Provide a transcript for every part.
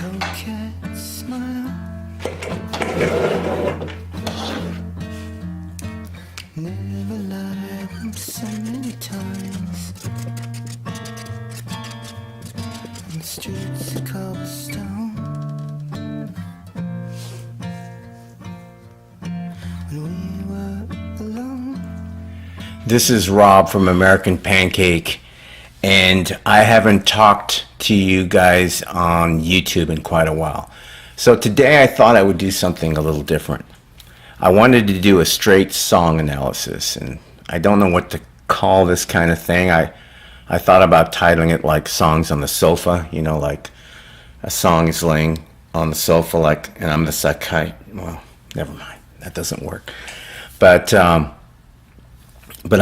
coquette smile. Never lied so many times. On the streets of cobblestone. When we were alone. This is Rob from American Pancake, and I haven't talked to you guys on YouTube in quite a while. So today I thought I would do something a little different. I wanted to do a straight song analysis, and I don't know what to call this kind of thing. I thought about titling it like Songs on the Sofa, you know, like a song is laying on the sofa, like, and I'm the psychiatrist. Well, never mind, that doesn't work. But I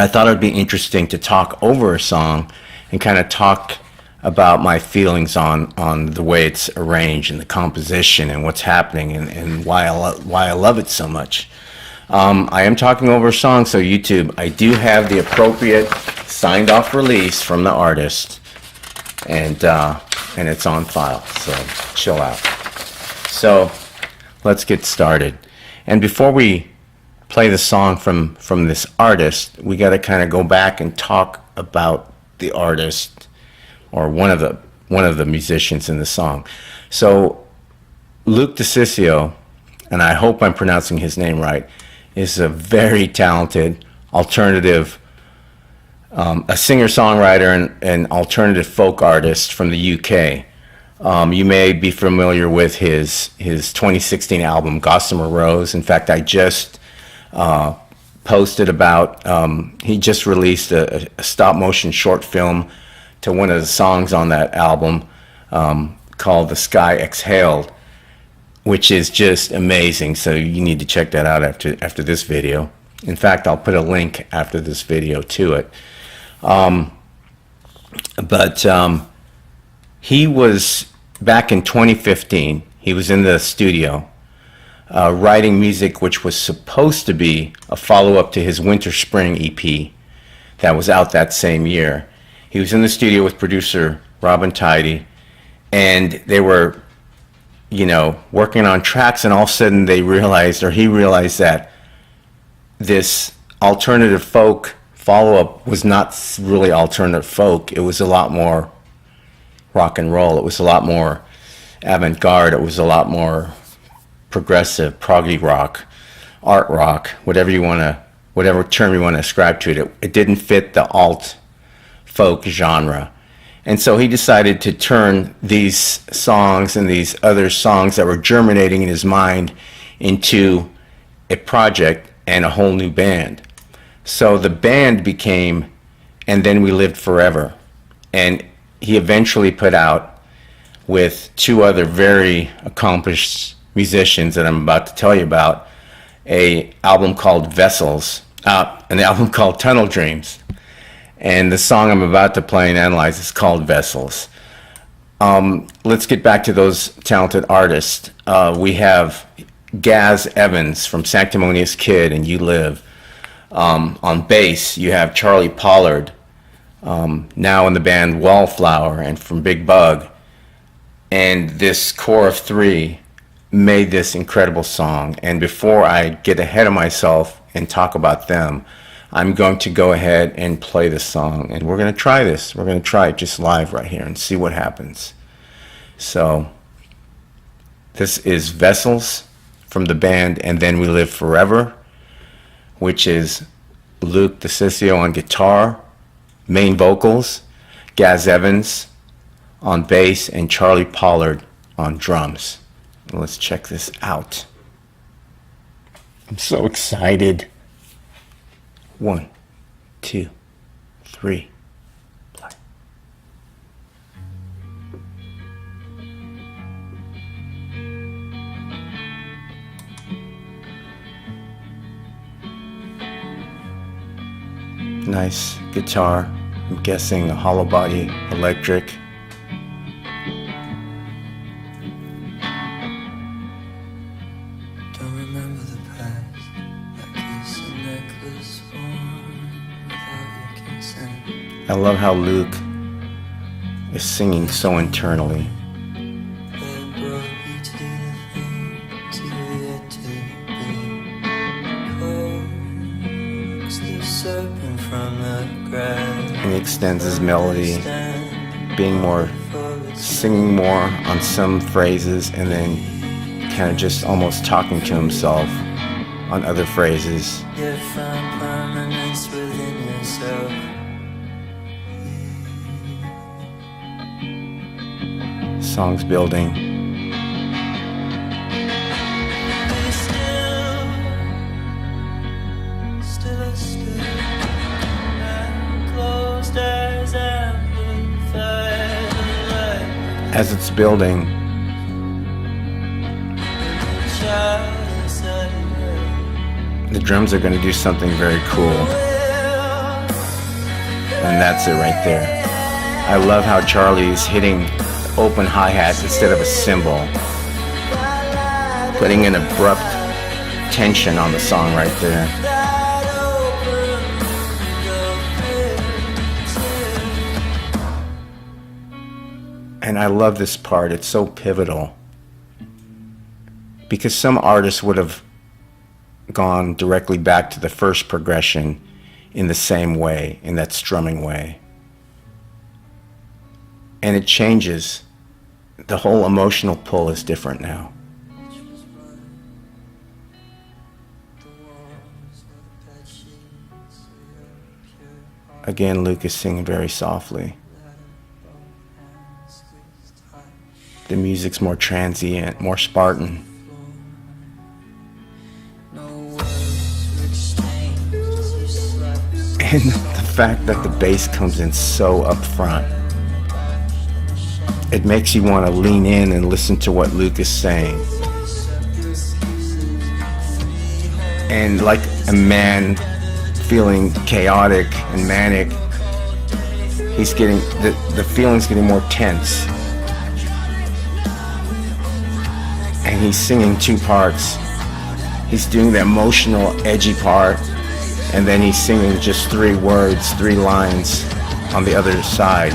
thought it would be interesting to talk over a song and kind of talk about my feelings on the way it's arranged and the composition and what's happening and why I love it so much. I am talking over a song, so YouTube, I do have the appropriate signed off release from the artist, and it's on file, so chill out. So let's get started. And before we play the song from this artist, we got to kind of go back and talk about the artist, or one of the musicians in the song. So Luke De-Sciscio, and I hope I'm pronouncing his name right, is a very talented alternative, a singer-songwriter and alternative folk artist from the UK. You may be familiar with his 2016 album Gossamer Rose. In fact, I just posted about, he just released a stop-motion short film to one of the songs on that album, called The Sky Exhaled, which is just amazing. So you need to check that out after this video. In fact, I'll put a link after this video to it. He was, back in 2015, he was in the studio writing music which was supposed to be a follow-up to his Winter Spring EP that was out that same year. He was in the studio with producer Robin Tidy, and they were, you know, working on tracks, and all of a sudden he realized that this alternative folk follow-up was not really alternative folk. It was a lot more rock and roll. It was a lot more avant-garde. It was a lot more progressive, proggy rock, art rock, whatever term you want to ascribe to it. It didn't fit the alt folk genre. And so he decided to turn these songs and these other songs that were germinating in his mind into a project and a whole new band. So the band became And Then We Lived Forever. And he eventually put out, with two other very accomplished musicians that I'm about to tell you about, an album called Vessels, an album called Tunnel Dreams. And the song I'm about to play and analyze is called Vessels. Let's get back to those talented artists. We have Gaz Evans from Sanctimonious Kid and Youlive. On bass, you have Charlie Pollard, now in the band Wallflower and from Big Bug. And this core of three made this incredible song. And before I get ahead of myself and talk about them, I'm going to go ahead and play the song, and we're going to try this. We're going to try it just live right here and see what happens. So this is Vessels from the band And Then We Live Forever, which is Luke De-Sciscio on guitar, main vocals, Gaz Evans on bass, and Charlie Pollard on drums. Let's check this out. I'm so excited. 1, 2, 3, play. Nice guitar. I'm guessing a hollow body electric. I love how Luke is singing so internally. And he extends his melody, singing more on some phrases, and then kind of just almost talking to himself on other phrases. Songs building. As it's building, the drums are going to do something very cool. And that's it right there. I love how Charlie's hitting open hi-hat instead of a cymbal, putting an abrupt tension on the song right there. And I love this part. It's so pivotal, because some artists would have gone directly back to the first progression in the same way, in that strumming way. And it changes. The whole emotional pull is different now. Again, Luke is singing very softly. The music's more transient, more Spartan. And the fact that the bass comes in so up front, it makes you want to lean in and listen to what Luke is saying. And like a man feeling chaotic and manic, he's getting, the feeling's getting more tense. And he's singing two parts. He's doing the emotional, edgy part, and then he's singing just 3 words, 3 lines on the other side.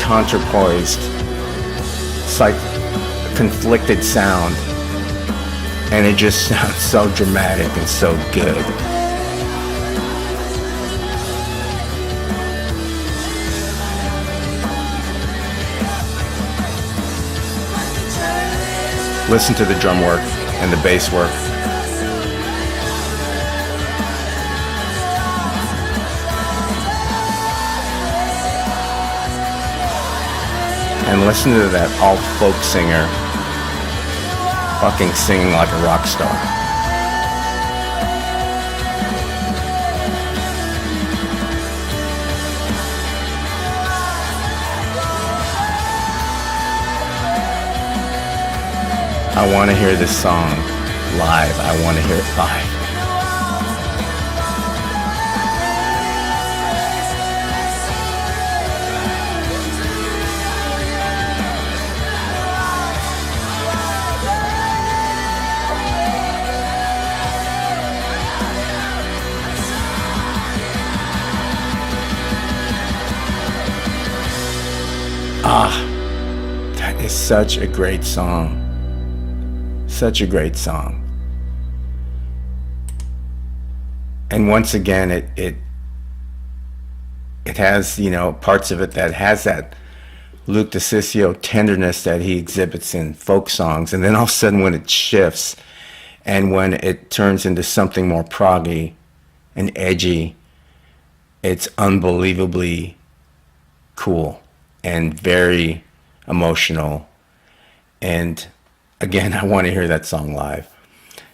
Contrapoised. It's like a conflicted sound. And it just sounds so dramatic and so good. Listen to the drum work and the bass work. And listen to that alt folk singer fucking singing like a rock star. I want to hear this song live. I want to hear it live. That is such a great song. Such a great song. And once again, it has, parts of it that has that Luke De-Sciscio tenderness that he exhibits in folk songs. And then all of a sudden when it shifts and when it turns into something more proggy and edgy, it's unbelievably cool and very emotional. And again, I want to hear that song live.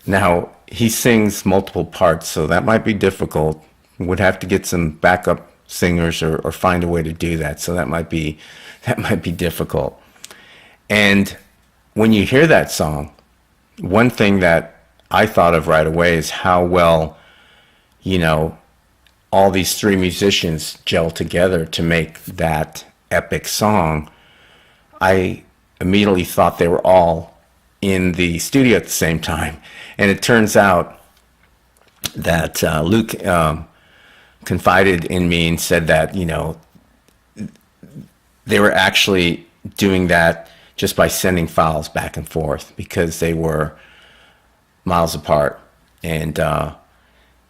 Now, he sings multiple parts, so that might be difficult. Would have to get some backup singers or find a way to do that. So that might be difficult. And when you hear that song, one thing that I thought of right away is how well, all these 3 musicians gel together to make that epic song. I immediately thought they were all in the studio at the same time. And it turns out that Luke confided in me and said that, they were actually doing that just by sending files back and forth because they were miles apart. And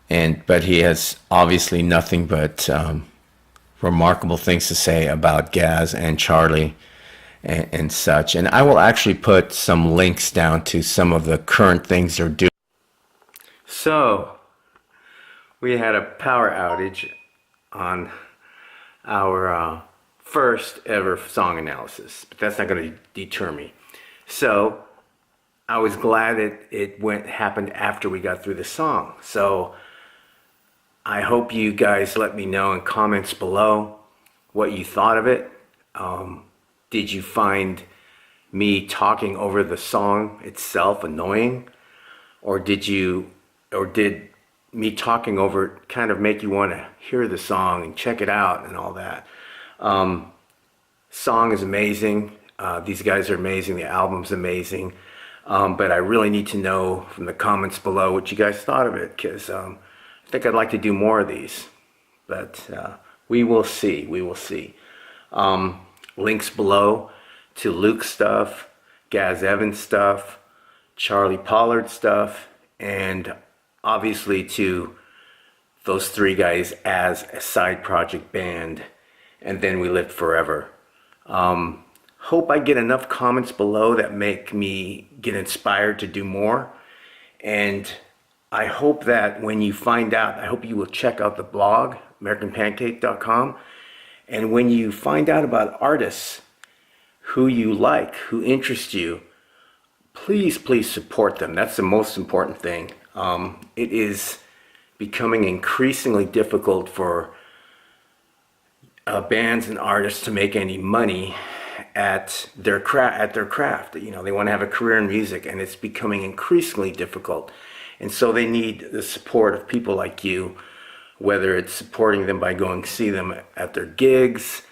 but he has obviously nothing but remarkable things to say about Gaz and Charlie and such. And I will actually put some links down to some of the current things they're doing. So we had a power outage on our first ever song analysis, but that's not going to deter me. So I was glad it happened after we got through the song. So I hope you guys let me know in comments below what you thought of it. Did you find me talking over the song itself annoying, or did me talking over it kind of make you want to hear the song and check it out and all that? Song is amazing. These guys are amazing. The album's amazing. But I really need to know from the comments below what you guys thought of it, because I think I'd like to do more of these. But we will see. We will see. Links below to Luke's stuff, Gaz Evans stuff, Charlie Pollard stuff, and obviously to those three guys as a side project band, and then We Lived Forever. Hope I get enough comments below that make me get inspired to do more. And I hope that when you find out, I hope you will check out the blog, AmericanPancake.com. And when you find out about artists who you like, who interest you, please support them. That's the most important thing. It is becoming increasingly difficult for bands and artists to make any money at their craft. You know, they want to have a career in music, and it's becoming increasingly difficult. And so they need the support of people like you, whether it's supporting them by going to see them at their gigs,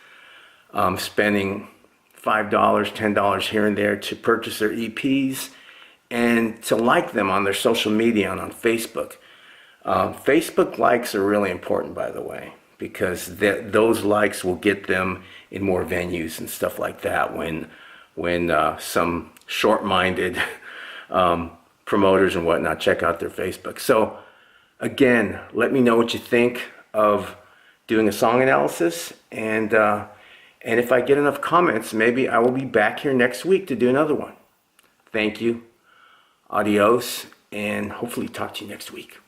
spending $5, $10 here and there to purchase their EPs, and to like them on their social media and on Facebook. Facebook likes are really important, by the way, because those likes will get them in more venues and stuff like that when some short-minded promoters and whatnot check out their Facebook. So again, let me know what you think of doing a song analysis, and if I get enough comments, maybe I will be back here next week to do another one. Thank you. Adios, and hopefully talk to you next week.